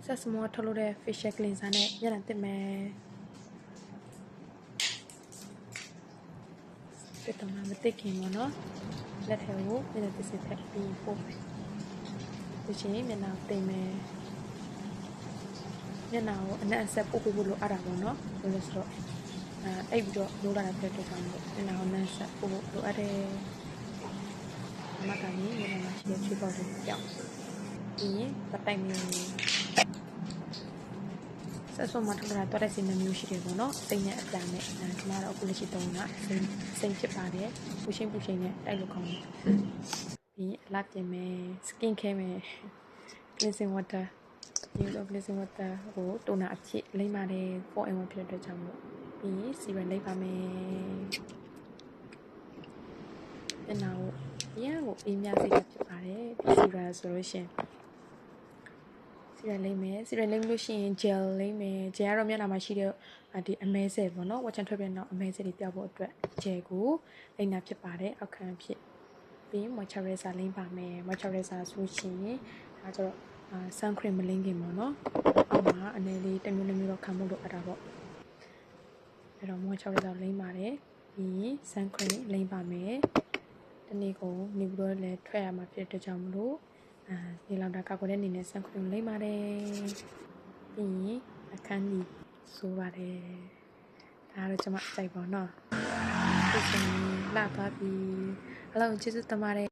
ဆက်စမောထုတ်လို့တဲ့ facial cleanser နဲ့မျက်နှာတစ်မယ်တစ်တော့မတစ်ခင်ပေါ့နော်လက်ထဲကိုမျက်နှာတစ်စစ်ထည့်ပြီးပို့မယ်ဒီချင်းမျက်နှာတိမ်မယ်မျက်နှာကိုအနက်အဆက်ပို့ပေးဖို့လိုအပ်တာပေါ့နော်ဘယ်လိုဆိုတော့အဲ့ပြီးတော့လိုးလာတဲ့အတွက်ကြောင့်မို့မျက်နှာကိုနက်ဆက်ပို့ဖို့လိုအပ်တယ်အမကနေမျက်နှာမှာရှိတဲ့ချွေးပေါက်တွေပြောင်းပြီးရင်ပတိုင်မျိုးဆက်စုံမှာထုတ်လာတော့တဲ့စီနှမျိုးရှိတယ်ပေါ့နော်စိတ်နဲ့အပြာနဲ့ဒီမှာတော့အခုလက်ရှိတုံးတာစိတ်ဖြစ်ပါတယ်ပူရှင်းနဲ့တိုက်လို့ကောင်းတယ်ပြီးအလားပြင်မယ် skin care မယ် cleansing water use of cleansing water ကိုတိုနာအဖြစ်လိမ့်ပါတယ် 4in1 ဖြစ်တဲ့အတွက်ကြောင့်မို့ပြီး serum လိမ့်ပါမယ်ဒီနောက်ရန်ကိုအေးမြစိတ်ဖြစ်ပါတယ်ဒီ serum ဆိုလို့ရှိရင်စီရလိမ့်မယ်စီရလိမ့်လို့ရှိရင် gel လိမ့်မယ် gel ကတော့မျက်နှာမှာရှိတဲ့ဒီအမဲဆဲပေါ့နော်ဝက်ချန်ထွက်ပြန်တော့အမဲဆဲတွေပြောက်ဖို့အတွက် gel ကိုလိမ့်တာဖြစ်ပါတယ်အောက်ခံဖြစ်ပြီး moisturizer လိမ့်ပါမယ် moisturizer ဆိုရှင်ဒါကျတော့sun cream မလိမ့်ခင်ပေါ့နော်အောက်မှာအနေလေးတစ်မျိုးတော့ခံဖို့လိုအပ်တာပေါ့အဲ့တော့ moisturizer လိမ့်ပါတယ်ပြီး sun cream လိမ့်ပါမယ်တနေ့ကိုနေပြီးတော့လည်းထွက်ရမှာဖြစ်တဲ့ကြောင့်မလို့ဒီလောက်တာကောက်ွက်တဲ့အနေနဲ့ဆန်ခွန်လိမ့်ပါတယ်ပြီးရင်အခန်းကြီးဆိုပါတယ်ဒါတော့ကျွန်မအကြိုက်ပါတော့ဒီစင်လာပါပြီအလုံးကျေးဇူးတင်ပါတယ်